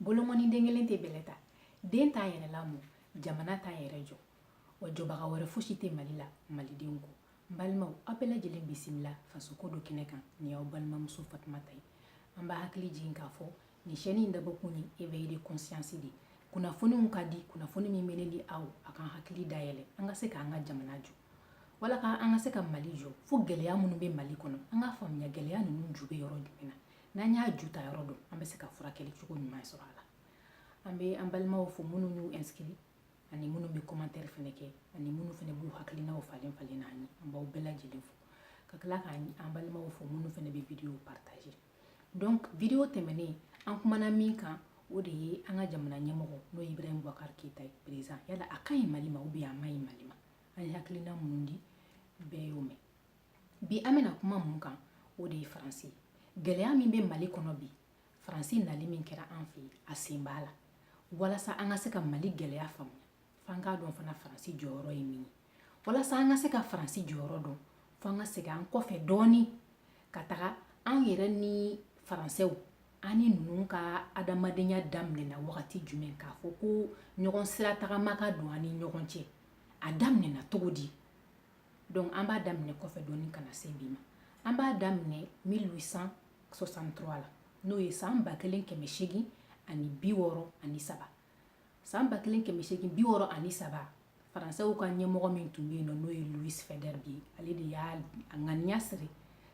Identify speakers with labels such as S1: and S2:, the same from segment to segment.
S1: bolomoni den kelen tɛ bɛlɛ ta den t'a yɛrɛ lamɔ jamana t'a yɛrɛ jɔ wa jɔbaga wɛrɛ fosi tɛ mali la malidenw kɔ n balimaw aw bɛɛ lajɛlen bisimila fasoko do kɛnɛ kan ni y'aw balimamuso fatumata ye an b'a hakili jigin k'a fɔ nin chaîne in dabɔkun ye éveil de conscience de kunnafoniw ka di kunnafoni min bɛ ne ni aw a kan hakili dayɛlɛ an ka se k'an ka jamana jɔ wala ka an ka se ka mali jɔ fo gɛlɛya minnu bɛ mali kɔnɔ an ka faamuya gɛlɛya ninnu ju bɛ yɔrɔ jumɛn na n'an y'a ju ta yɔrɔ dɔn an bɛ se ka furakɛli cogo ɲuman sɔrɔ a la an bɛ an balimaw fo minnu y'u inscrit ani minnu bɛ commentaire fɛnɛ kɛ ani minnu fɛnɛ b'u hakilinaw falen falen na an b'aw bɛɛ lajɛlen fo ka tila k'an balimaw fo minnu fɛnɛ bɛ vidéo partager donc vidéo tɛmɛnen an kumana min kan o de ye an ka jamana ɲɛmɔgɔ n'o ye Ibrahim Boubacar Keita ye président yala a ka ɲi Mali ma ou bien a ma ɲi Mali ma an ye hakilina minnu di bɛɛ y'o mɛn bi an bɛna kuma mun kan o de ye faransi gɛlɛya min bɛ Mali kɔnɔ bi faransi nali min kɛra an fɛ yen a sen b'a la walasa an ka se ka Mali gɛlɛya faamuya f'an k'a dɔn fana faransi jɔyɔrɔ ye min ye walasa an ka se ka faransi jɔyɔrɔ dɔn f'an ka segin an kɔfɛ dɔɔni ka taga an yɛrɛ ni faransɛw an ni ninnu ka adamadenya daminɛna wagati jumɛn k'a fɔ ko ɲɔgɔn sira tagama ka don an ni ɲɔgɔn cɛ a daminɛna cogo di donc an b'a daminɛ kɔfɛ dɔɔni ka na se bi ma an b'a daminɛ 1863 la n'o ye san 1863 san 1863 faransɛw ka ɲɛmɔgɔ min tun bɛ yen n'o ye Louis Faidherbe ale de y'a ŋaniya siri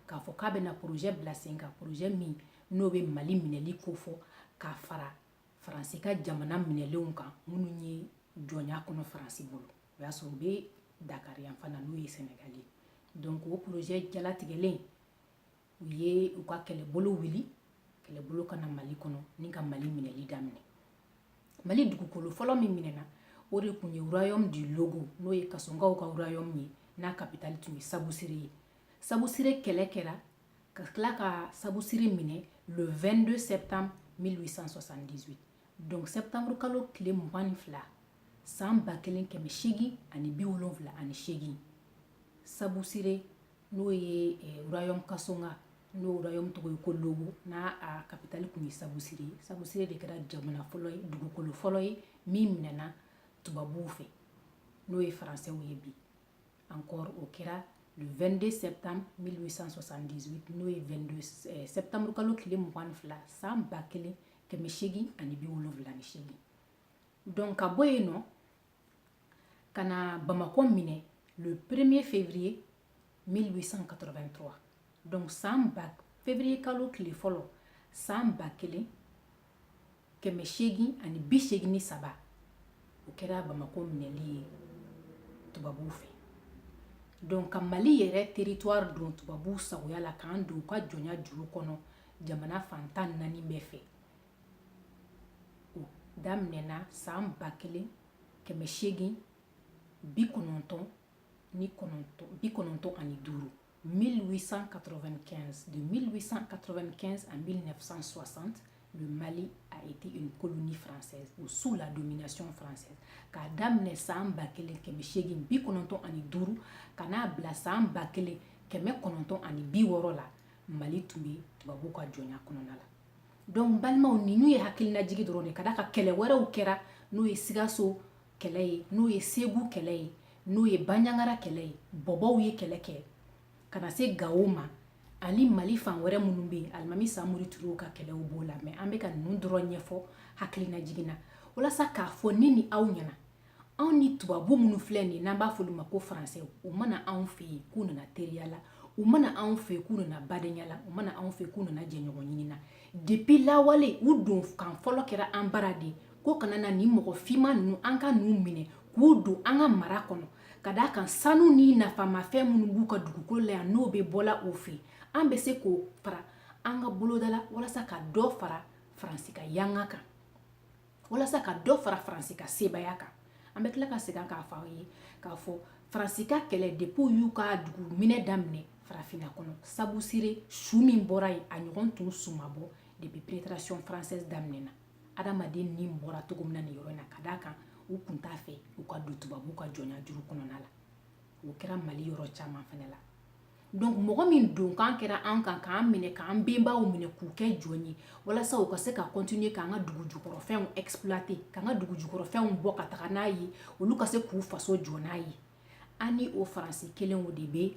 S1: k'a fɔ k'a bɛna projet bila sen kan projet min n'o bɛ Mali minɛli ko fɔ k'a fara faransi ka jamana minɛlenw kan minnu ye jɔnya kɔnɔ faransi bolo o y'a sɔrɔ u bɛ Dakar yan fana n'o ye Senegal ye donc o projet jalatigɛlen u ye u ka kɛlɛbolo wuli kɛlɛbolo ka na Mali kɔnɔ ni ka Mali minɛli daminɛ Mali dugukolo fɔlɔ min minɛna o de tun ye royaume du Logo n'o ye Kasongaw ka royaume ye n'a capitale tun ye Sabusire ye Sabusire kɛlɛ kɛra ka tila ka Sabusire minɛ le 22 septembre 1878 donc septembre kalo tile 22 san 1878 Sabusire n'o ye royaume Kasonga n'o royaume tɔgɔ ye ko Logo n'a a capitale tun ye Sabusire ye Sabusire de kɛra jamana fɔlɔ ye dugukolo fɔlɔ ye min minɛna tubabuw fɛ n'o ye faransɛw ye bi encore o kɛra le 22 septembre 1878 n'o ye 22 septembre kalo tile 22 san 1878 donc ka bɔ yen nɔ ka na Bamako minɛ le 1er février 1883 donc février kalo tile fɔlɔ san 1883 o kɛra Bamako minɛli ye tubabuw fɛ donc ka Mali yɛrɛ territoire don tubabuw sagoya la k'an don u ka jɔnya juru kɔnɔ jamana fantan 4 bɛɛ fɛ o daminɛna san 1895 1895 de 1895 à 1960 le Mali a été une colonie française ou sous la domination française k'a daminɛ san 1895 ka n'a bila san 1960 la Mali tun bɛ tubabuw ka jɔnya kɔnɔna la donc balimaw ninnu ye hakilinajigi dɔrɔn de ka da ka kɛlɛ wɛrɛw kɛra n'o ye Sikaso kɛlɛ ye n'o ye Segu kɛlɛ ye n'o ye Bandiagara kɛlɛ ye bɔbɔw ye kɛlɛ kɛ ka na se Gao ma ani Mali fan wɛrɛ minnu bɛ yen Alimami Samori Turew ka kɛlɛw b'o la mais an bɛ ka ninnu dɔrɔn ɲɛfɔ hakilinajigi na walasa k'a fɔ ne ni aw ɲɛna anw ni tubabu minnu filɛ nin ye n'an b'a fɔ olu ma ko faransɛw u mana anw fɛ yen k'u nana teriya la u mana anw fɛ yen k'u nana badenya la u mana anw fɛ yen k'u nana jɛɲɔgɔn ɲini na depuis lawale u don kan fɔlɔ kɛra an bara de ko kana na nin mɔgɔ finman ninnu an ka n'u minɛ k'u don an ka mara kɔnɔ ka d'a kan sanu ni nafamafɛn minnu b'u ka dugukolo la yan n'o bɛ bɔla o fɛ an bɛ se k'o fara an ka boloda la walasa ka dɔ fara faransi ka yanga kan walasa ka dɔ fara faransi ka sebaya kan an bɛ tila ka segin k'a fɔ aw ye k'a fɔ faransi ka kɛlɛ depuis y'u ka dugu minɛ daminɛ farafinna kɔnɔ Sabusire su min bɔra yen a ɲɔgɔn tun su ma bɔ depuis pénétration française daminɛna adamaden ni bɔra cogo min na nin yɔrɔ in na ka d'a kan u tun t'a fɛ u ka don tubabuw ka jɔnya juru kɔnɔna la o kɛra Mali yɔrɔ caman fana la donc mɔgɔ min don kan kɛra an kan k'an minɛ k'an benbaw minɛ k'u kɛ jɔn ye walasa u ka se ka continuer k'an ka dugu jukɔrɔfɛnw exploiter k'an ka dugu jukɔrɔfɛnw bɔ ka taga n'a ye olu ka se k'u faso jɔ n'a ye an ni o faransi kelen o de bɛ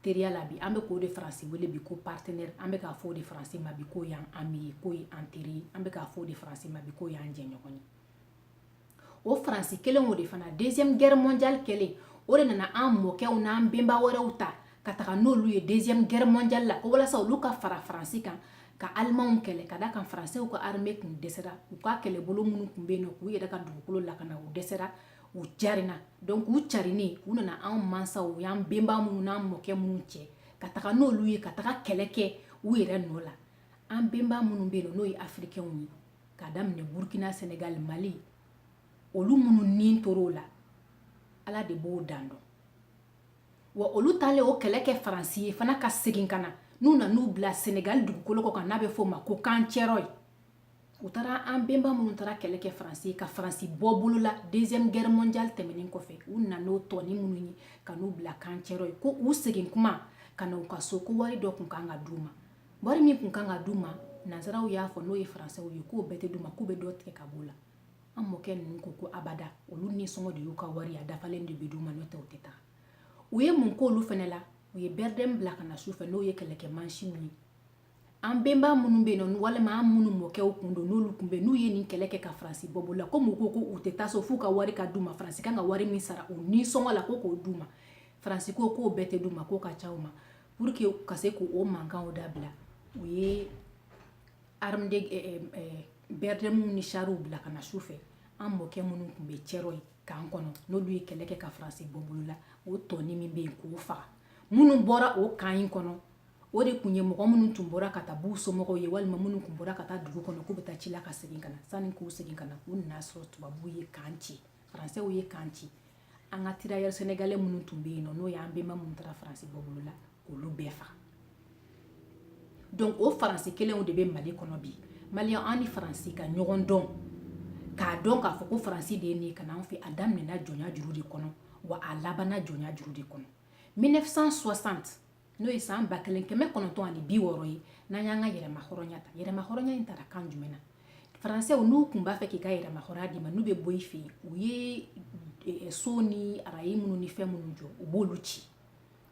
S1: teriya la bi an bɛ k'o de faransi wele bi ko partenaire an bɛ k'a fɔ o de faransi ma bi k'o y'an ami ye k'o ye an teri ye an bɛ k'a fɔ o de faransi ma bi k'o y'an jɛɲɔgɔn ye o faransi kelen o de fana deuxième guerre mondiale kɛlen o de nana an mɔkɛw n'an benba wɛrɛw ta ka taga n'olu ye deuxième guerre mondiale la ko walasa olu ka fara faransi kan ka alimanw kɛlɛ ka da kan faransɛw ka armée kun dɛsɛra u ka kɛlɛbolo minnu kun bɛ yen nɔ k'u yɛrɛ ka dugukolo lakana u dɛsɛra u jarina donc u carinen u nana anw mansaw y'an benba minnu n'an mɔkɛ minnu cɛ ka taga n'olu ye ka taga kɛlɛ kɛ u yɛrɛ nɔ la an benba minnu bɛ yen nɔ n'o ye africains ye ka daminɛ burkina sénégal mali olu minnu nin tor'o la ala de b'o dan dɔn wa olu taalen o kɛlɛ kɛ faransi ye fana ka segin ka na n'u nan'u bila sénégal dugukolo kɔ kan n'a bɛ f'o ma ko kancɛrɔ u taara an benba minnu taara kɛlɛ kɛ faransi ye ka faransi bɔ bolo la deuxième guerre mondiale tɛmɛnen kɔfɛ u nan'o tɔni minnu ye ka n'u bila kancɛrɔ ye ko u segin kuma ka na u ka so ko wari dɔ kun kan ka d'u ma wari min kun kan ka d'u ma nansaraw y'a fɔ n'o ye faransɛw ye k'o bɛɛ tɛ d'u ma k'u bɛ dɔ tigɛ ka b'o la an mɔkɛ ninnu ko abada olu nisɔngɔ de y'u ka wari a dafalen de bɛ d'u ma n'o tɛ u tɛ taa u ye mun k'olu fɛnɛ la u ye bɛrɛdɛn bila ka na su fɛ n'o ye kɛlɛkɛ mansinw ye an benba minnu bɛ yen nɔ walima an minnu mɔkɛw kun don n'olu kun bɛ n'u ye nin kɛlɛ kɛ ka faransi bɔ bolo la komi u ko k'u tɛ taa so f'u ka wari ka d'u ma faransi kan ka wari min sara o nisɔngɔ la ko k'o d'u ma faransi ko k'o bɛɛ tɛ d'u ma k'o ka ca u ma pour que ka se k'o mankanw dabila u ye bɛrɛdɛnw ni chariw bila ka na su fɛ an mɔkɛ minnu kun bɛ cɛrɔ ye k'an kɔnɔ n'olu ye kɛlɛ kɛ ka faransi bɔ bolo la o tɔni min bɛ yen k'o faga minnu bɔra o kan in kɔnɔ o de kun ye mɔgɔ minnu tun bɔra ka taa b'u somɔgɔw ye walima minnu tun bɔra ka taa dugu kɔnɔ k'u bɛ taa ci la ka segin ka na sanni k'u segin ka na u nana sɔrɔ tubabuw ye kan ci faransɛw ye kan ci an ka tirailleurs sénégalais minnu tun bɛ yen nɔ n'o y'an benba minnu taara faransi bɔ bolo la k'olu bɛɛ faga donc o faransi kelenw de bɛ mali kɔnɔ bi maliyɛn an ni faransi ka ɲɔgɔn dɔn k'a dɔn k'a fɔ ko faransi de ye nin ye ka na an fɛ a daminɛna jɔnya juru de kɔnɔ wa a labanna jɔnya juru de kɔnɔ 1960 n'o ye san 1960 ye n'an y'an ka yɛrɛma hɔrɔnya ta yɛrɛma hɔrɔnya in tara kan jumɛn na faransɛw n'u kun b'a fɛ k'i ka yɛrɛma hɔrɔnya d'i ma n'u bɛ bɔ i fɛ yen u ye so ni araye minnu ni fɛn minnu jɔ u b'olu ci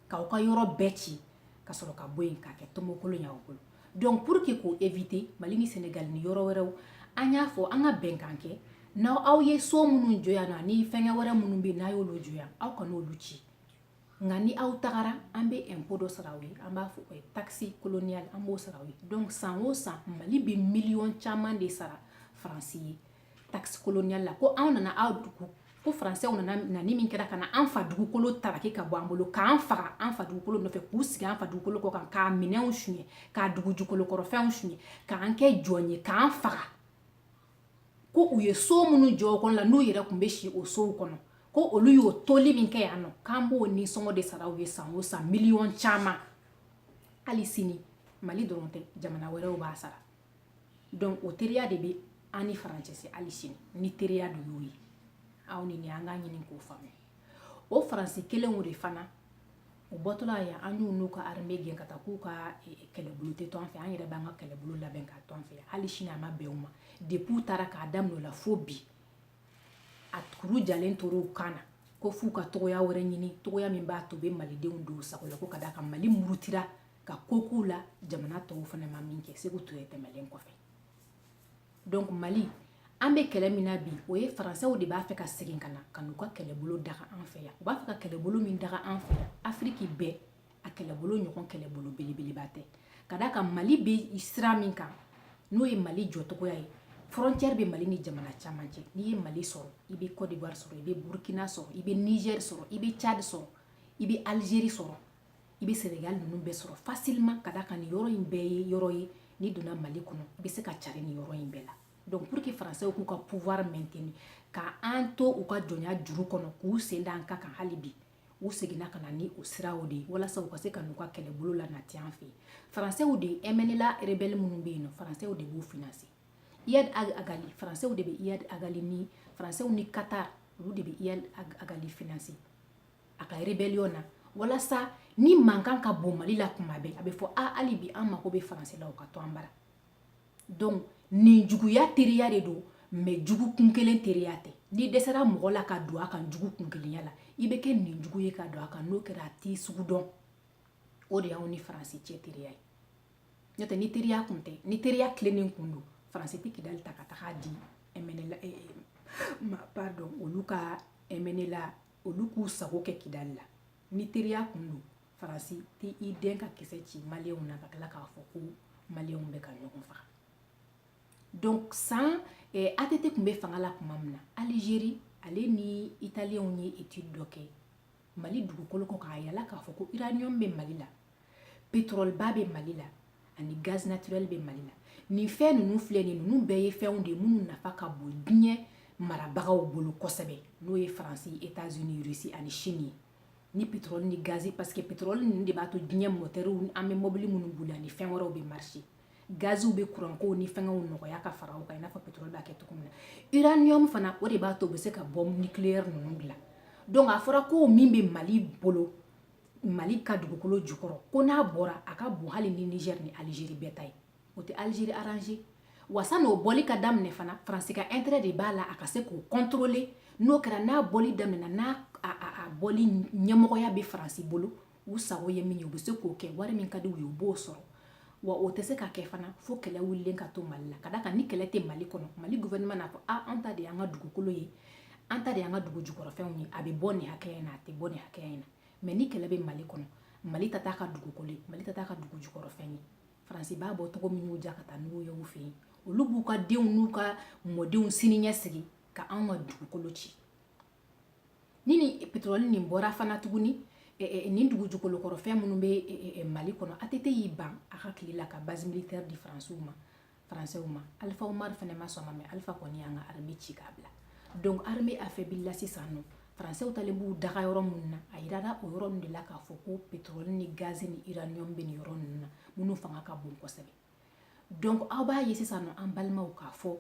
S1: k'aw ka yɔrɔ bɛɛ ci ka sɔrɔ ka bɔ yen k'a kɛ tɔnbɔkolon y'aw bolo donc pour que k'o éviter mali ni sénégal ni yɔrɔ wɛrɛw an y'a fɔ an ka bɛnkan kɛ n'aw ye so minnu jɔ yan nɔ ani fɛngɛ wɛrɛ minnu bɛ yen n'a y'olu jɔ yan aw ka n'olu ci nka ni aw tagara an bɛ impôt dɔ sara aw ye an b'a fɔ o ye taxe coloniale an b'o sara aw ye donc san o san mali bɛ miliyɔn caman de sara faransi ye taxe coloniale la ko anw nana aw dugu ko faransɛw nana ni min kɛra ka na an fa dugukolo taraki ka bɔ an bolo k'an faga an fa dugukolo nɔfɛ k'u sigi an fa dugukolo kɔ kan k'a minɛnw suɲɛ k'a dugu jukolo kɔrɔfɛnw suɲɛ k'an kɛ jɔn ye k'an faga ko u ye so minnu jɔ o kɔnɔ la n'u yɛrɛ tun bɛ si o sow kɔnɔ ko olu y'o toli min kɛ yan nɔ k'an b'o nisɔngɔ de sara u ye san o san miliyɔn caman hali sini mali dɔrɔn tɛ jamana wɛrɛw b'a sara donc o teriya de bɛ an ni faransɛ cɛ hali sini ni teriya de y'o ye aw ni an k'a ɲini k'o faamuya o faransi kelenw de fana u bɔtɔla yan an y'u n'u ka armée gɛn ka taa k'u ka kɛlɛbolo tɛ to an fɛ an yɛrɛ b'an ka kɛlɛbolo labɛn k'a to an fɛ yan hali sini a ma bɛn u ma depuis u taara k'a daminɛ o la fo bi a kuru jalen tora u kan na ko f'u ka tɔgɔya wɛrɛ ɲini tɔgɔya min b'a to u bɛ malidenw don u sago la ko ka da kan mali murutira ka ko k'u la jamana tɔw fana ma min kɛ segu ture tɛmɛlen kɔfɛ donc mali an bɛ kɛlɛ min na bi o ye faransɛw de b'a fɛ ka segin ka na ka n'u ka kɛlɛbolo daga an fɛ yan u b'a fɛ ka kɛlɛbolo min daga an fɛ yan afiriki bɛɛ a kɛlɛbolo ɲɔgɔn kɛlɛbolo belebeleba tɛ ka da kan mali bɛ sira min kan n'o ye mali jɔcogoya ye frontière bɛ mali ni jamana caman cɛ n'i ye mali sɔrɔ i bɛ Côte d'Ivoire sɔrɔ i bɛ Burkina sɔrɔ i bɛ Niger sɔrɔ i bɛ Tchad sɔrɔ i bɛ Algérie sɔrɔ i bɛ Sénégal ninnu bɛɛ sɔrɔ facilement ka da kan nin yɔrɔ in bɛɛ ye yɔrɔ ye n'i donna mali kɔnɔ i bɛ se ka cari nin yɔrɔ in bɛɛ la donc pour que faransɛw k'u ka pouvoir maintenir k'an to u ka jɔnya juru kɔnɔ k'u sen da an ka kan hali bi u seginna ka na ni o siraw de ye walasa u ka se ka n'u ka kɛlɛbolo lanati an fɛ yen faransɛw de MNLA rebelle minnu bɛ yen nɔ faransɛw de b'u financer IAD Agali faransɛw de bɛ IAD Agali ni faransɛw ni Qatar olu de bɛ IAD Agali financer a ka rébellion na walasa ni mankan ka bon Mali la kuma bɛɛ a bɛ fɔ hali bi an mako bɛ faransi la o ka to an bara donc nin juguya teriya de don mais jugu kun kelen teriya tɛ ni dɛsɛra mɔgɔ la ka don a kan jugu kun kelenya la i bɛ kɛ nin jugu ye ka don a kan n'o kɛra a t'i sugu dɔn o de y'anw ni faransi cɛ teriya ye n'o tɛ ni teriya kun tɛ ni teriya tilennen kun don faransi tɛ Kidali ta ka taga di MNLA pardon olu ka MNLA olu k'u sago kɛ Kidali la ni teriya kun don faransi tɛ i den ka kisɛ ci maliyɛnw na ka tila k'a fɔ ko maliyɛnw bɛ ka ɲɔgɔn faga donc san ATT kun bɛ fanga la tuma min na Aligérie ale ni italiyɛnw ye étude dɔ kɛ Mali dugukolo kɔ k'a yala k'a fɔ ko uranium bɛ Mali la pétrole ba bɛ Mali la ani gaz naturel bɛ Mali la nin fɛn ninnu filɛ nin ninnu bɛɛ ye fɛnw de ye minnu nafa ka bon diɲɛ marabagaw bolo kosɛbɛ n'o ye Faransi États-Unis Russie ani Chine ye ni pétrole ni gaz parce que pétrole ninnu de b'a to diɲɛ motɛriw an bɛ mobili minnu boli ani fɛn wɛrɛw bɛ marcher gaziw bɛ kurankow ni fɛngɛw nɔgɔya ka fara o kan i n'a fɔ pétrole b'a kɛ cogo min na uranium fana o de b'a to u bɛ se ka bombe nucléaire ninnu dilan donc a fɔra ko min bɛ Mali bolo Mali ka dugukolo jukɔrɔ ko n'a bɔra a ka bon hali ni Niger ni Algérie bɛɛ ta ye o tɛ Algérie arranger wa san'o bɔli ka daminɛ fana Faransi ka intérêt de b'a la a ka se k'o contrôler n'o kɛra n'a bɔli daminɛna n'a bɔli ɲɛmɔgɔya bɛ Faransi bolo u sago ye min ye u bɛ se k'o kɛ wari min ka di u ye u b'o sɔrɔ wa o tɛ se ka kɛ fana fo kɛlɛ wulilen ka to Mali la ka da kan ni kɛlɛ tɛ Mali kɔnɔ Mali gouvernement n'a fɔ an ta de y'an ka dugukolo ye an ta de y'an ka dugu jukɔrɔfɛnw ye a bɛ bɔ nin hakɛya in na a tɛ bɔ nin hakɛya in na mais ni kɛlɛ bɛ Mali kɔnɔ Mali ta t'a ka dugukolo ye Mali ta t'a ka dugu jukɔrɔfɛn ye Faransi b'a bɔ cogo min y'u diya ka taa n'u ye u fɛ yen olu b'u ka denw n'u ka mɔdenw siniɲɛsigi ka anw ka dugukolo ci ni nin pétrole nin bɔra fana tuguni nin dugu jukolokɔrɔfɛn minnu bɛ Mali kɔnɔ ATT y'i ban a ka tile la ka base militaire di Faransɛw ma Alifa Umaru fana ma sɔn ma mais Alifa kɔni y'an ka armée ci k'a bila donc armée affaiblie sisan nɔ Faransɛw talen b'u daga yɔrɔ minnu na a yirara o yɔrɔ ninnu de la k'a fɔ ko pétrole ni gaz ni uranium bɛ nin yɔrɔ ninnu na minnu fanga ka bon kosɛbɛ donc aw b'a ye sisan nɔ an balimaw k'a fɔ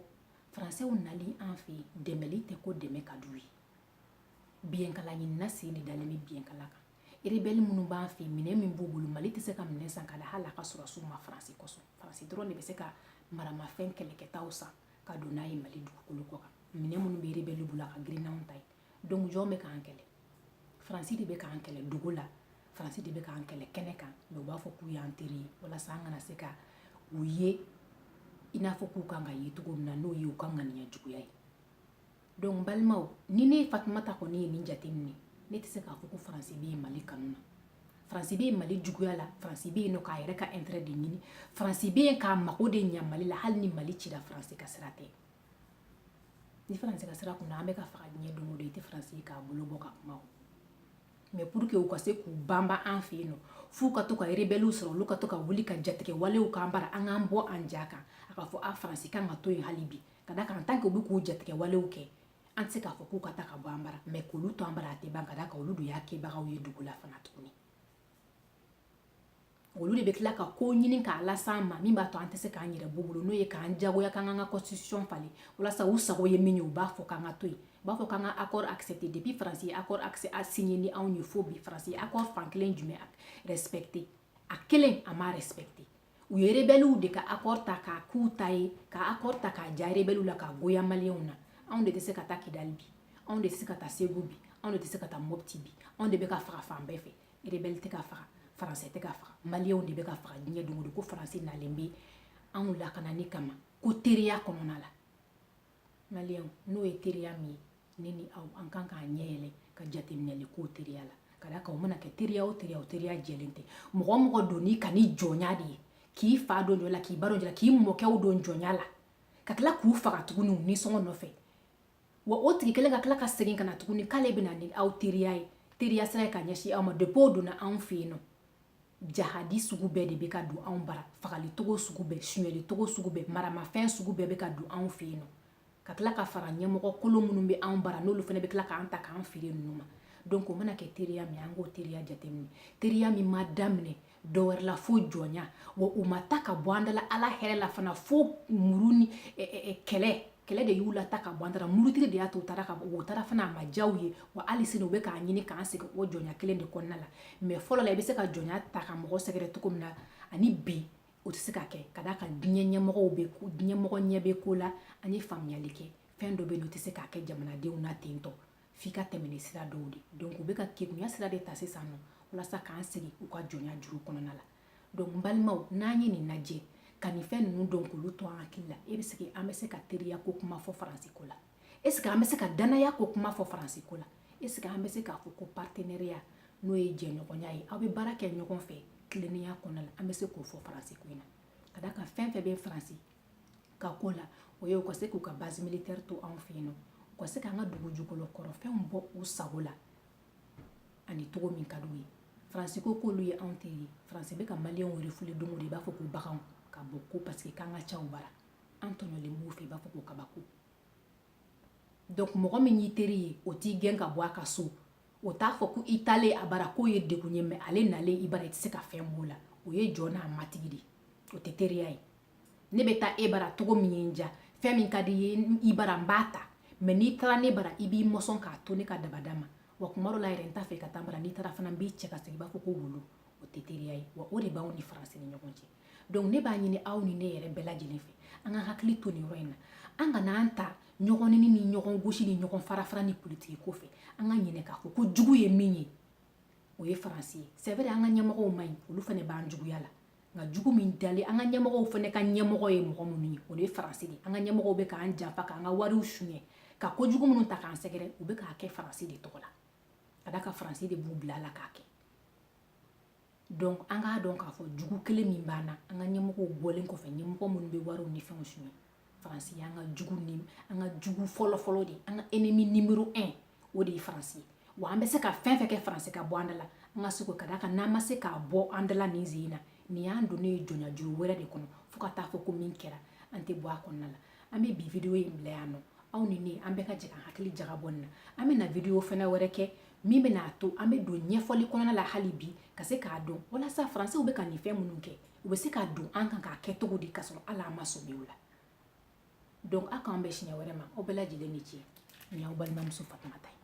S1: Faransɛw nali an fɛ yen dɛmɛli tɛ ko dɛmɛ ka d'u ye biyɛnkala ɲinina sen de dalen bɛ biyɛnkala kan rebelle minnu b'an fɛ yen minɛn min b'u bolo Mali tɛ se ka minɛn san ka da hali a ka sɔrɔ s'u ma Faransi kosɔn Faransi dɔrɔn de bɛ se ka maramafɛn kɛlɛkɛtaw san ka don n'a ye Mali dugukolo kɔ kan minɛn minnu bɛ rebelle bolo a ka girin n'anw ta ye donc jɔn bɛ k'an kɛlɛ Faransi de bɛ k'an kɛlɛ dogo la Faransi de bɛ k'an kɛlɛ kɛnɛ kan mais u b'a fɔ k'u y'an teri ye walasa an kana se ka u ye i n'a fɔ k'u kan ka ye cogo min na n'o ye u ka ŋaniya juguya ye donc balimaw ni ne Fatumata kɔni ye nin jateminɛ ne tɛ se k'a fɔ ko Faransi bɛ yen Mali kanu na Faransi bɛ yen Mali juguya la Faransi bɛ yen nɔ k'a yɛrɛ ka intérêt de ɲini Faransi bɛ yen k'a mago de ɲa Mali la hali ni Mali cira Faransi ka sira tɛ ni Faransi ka sira kun na an bɛ ka faga diɲɛ don o don i tɛ Faransi ye k'a bolo bɔ ka kuma o mais pour que u ka se k'u banban an fɛ yen nɔ f'u ka to ka rebelliw sɔrɔ olu ka to ka wuli ka jatigɛ walew k'an bara an k'an bɔ an ja kan a ka fɔ Faransi kan ka to yen hali bi ka da kan en tant que u bɛ k'u jatigɛ walew kɛ an tɛ se k'a fɔ k'u ka taa ka bɔ an bara mais k'olu to an bara a tɛ ban ka da kan olu de y'a kɛbagaw ye dugu la fana tuguni olu de bɛ tila ka ko ɲini k'a las'an ma min b'a to an tɛ se k'an yɛrɛ bɔ bolo n'o ye k'an jagoya k'an ka constitution falen walasa u sago ye min ye u b'a fɔ k'an ka to yen u b'a fɔ k'an ka accord accepté depuis Faransi ye accord signé ni anw ye fo bi Faransi ye accord fan kelen jumɛn respecté a kelen a ma respecté u ye rebelliw de ka accord ta k'a k'u ta ye ka accord ta k'a ja rebelliw la k'a goya maliyɛnw na anw de tɛ se ka taa Kidali bi anw de tɛ se ka taa Segu bi anw de tɛ se ka taa Mopti bi anw de bɛ ka faga fan bɛɛ fɛ rebelle tɛ ka faga Faransi tɛ ka faga maliyɛnw de bɛ ka faga diɲɛ don o don ko Faransi nalen bɛ anw lakanani kama ko teriya kɔnɔna la maliyɛnw n'o ye teriya min ye ne ni aw an kan k'an ɲɛ yɛlɛ ka jateminɛli k'o teriya la ka da kan o mana kɛ teriya o teriya o teriya jɛlen tɛ mɔgɔ o mɔgɔ don n'i ka ni jɔnya de ye k'i fa don jɔ la k'i ba don jɔ la k'i mɔkɛw don jɔnya la ka tila k'u faga tuguni u nisɔngɔ nɔfɛ wa o tigi kelen ka tila ka segin ka na tuguni k'ale bɛna ni aw teriya ye teriya sira ye ka ɲɛsin aw ma depuis o donna anw fɛ yen nɔ jahadi sugu bɛɛ de bɛ ka don anw bara fagali togo sugu bɛɛ suɲɛli togo sugu bɛɛ maramafɛn sugu bɛɛ bɛ ka don anw fɛ yen nɔ ka tila ka fara ɲɛmɔgɔ kolon minnu bɛ anw bara n'olu fana bɛ tila k'an ta k'an feere ninnu ma donc o mana kɛ teriya min an k'o teriya jateminɛ teriya min ma daminɛ dɔwɛrɛ la fo jɔnya wa u ma ta ka bɔ an dala ala hɛrɛ la fana fo muru ni kɛlɛ kɛlɛ de y'u lata ka bɔ an taara murutiri de y'a to u taara ka bɔ u taara fana a ma diyaw ye wa hali sini u bɛ k'a ɲini k'an segin o jɔnya kelen de kɔnɔna la mais fɔlɔ la i bɛ se ka jɔnya ta ka mɔgɔ sɛgɛrɛ cogo min na ani bi o tɛ se ka kɛ ka d'a kan diɲɛ ɲɛmɔgɔ ɲɛ bɛ ko la ani faamuyali kɛ fɛn dɔ bɛ yen o tɛ se k'a kɛ jamanadenw na ten tɔ f'i ka tɛmɛ ni sira dɔw de donc u bɛ ka kegunya sira de ta sisan nɔ walasa k'an segin u ka jɔnya juru kɔnɔna la donc n balimaw n'an ye nin lajɛ ka nin fɛn ninnu dɔn k'olu to an hakili la e bɛ se an bɛ se ka teriya ko kuma fɔ faransi ko la est ce que an bɛ se ka danaya ko kuma fɔ faransi ko la est ce que an bɛ se k'a fɔ ko partenariat n'o ye jɛɲɔgɔnya ye aw bɛ baara kɛ ɲɔgɔn fɛ tilennenya kɔnɔna la an bɛ se k'o fɔ faransi ko in na ka d'a kan fɛn fɛn bɛ faransi ka ko la o ye u ka se k'u ka base militaire to anw fɛ yen nɔ u ka se k'an ka dugu jukɔrɔ kɔrɔfɛnw bɔ u sago la ani cogo min ka d'u ye faransi ko k'olu ye anw teri ye faransi bɛ ka maliyɛnw refule don o don i b'a fɔ ko baganw ka bɔ ko parce que k'an ka ca u bara an tɔɲɔlen b'u fɛ i b'a fɔ ko kabako donc mɔgɔ min y'i teri ye o t'i gɛn ka bɔ a ka so o t'a fɔ ko i taalen a bara k'o ye degun ye mais ale nalen i bara i tɛ se ka fɛn b'o la o ye jɔ n'a matigi de o tɛ teriya ye ne bɛ taa e bara cogo min ye n diya fɛn min ka di ye i bara n b'a ta mais n'i taara ne bara i b'i mɔsɔn k'a to ne ka dabada ma wa tuma dɔ la yɛrɛ n t'a fɛ ka taa bara n'i taara fana n b'i cɛ ka segin i b'a fɔ ko wolo o tɛ teriya ye wa o de b'anw ni faransi ni ɲɔgɔn cɛ donc ne b'a ɲini aw ni ne yɛrɛ bɛɛ lajɛlen fɛ an ka hakili to nin yɔrɔ in na an kana an ta ɲɔgɔn nini ni ɲɔgɔn gosi ni ɲɔgɔn farafara ni politiki ko fɛ an ka ɲinɛ k'a fɔ ko jugu ye min ye o ye faransi ye c'est vrai an ka ɲɛmɔgɔw man ɲi olu fana b'an juguya la nka jugu min dalen an ka ɲɛmɔgɔw fana ka ɲɛmɔgɔ ye mɔgɔ minnu ye o de ye faransi de an ka ɲɛmɔgɔw bɛ k'an janfa k'an ka wariw suɲɛ ka kojugu minnu ta k'an sɛgɛrɛ u bɛ k'a kɛ faransi de tɔgɔ la ka d'a kan faransi de b'u bila a la k'a kɛ donc an k'a dɔn k'a fɔ jugu kelen min b'an na an ka ɲɛmɔgɔw bɔlen kɔfɛ ɲɛmɔgɔ minnu bɛ wariw ni fɛnw suɲɛ faransi y'an ka jugu fɔlɔ-fɔlɔ de an ka ennemi numéro 1 o de ye faransi ye wa an bɛ se ka fɛn fɛn kɛ faransi ka bɔ an da la an ka se k'o ka d'a kan n'an ma se k'a bɔ an da la nin sen in na nin y'an donnen ye jɔnyajuru wɛrɛ de kɔnɔ fo ka taa fɔ ko min kɛra an tɛ bɔ a kɔnɔna la an bɛ bi video in bila yan nɔ aw ni ne an bɛɛ ka jɛ ka hakili jagabɔ nin na an bɛ na video fana wɛrɛ kɛ min bɛ n'a to an bɛ don ɲɛfɔli kɔnɔna la hali bi ka se k'a dɔn walasa faransiw bɛ ka nin fɛn minnu kɛ u bɛ se k'a don an kan k'a kɛ cogo di ka sɔrɔ hali an ma sɔmi o la donc aw k'an bɛn siɲɛ wɛrɛ ma aw bɛɛ lajɛlen ni ce nin y'aw balimamuso Fatumata ye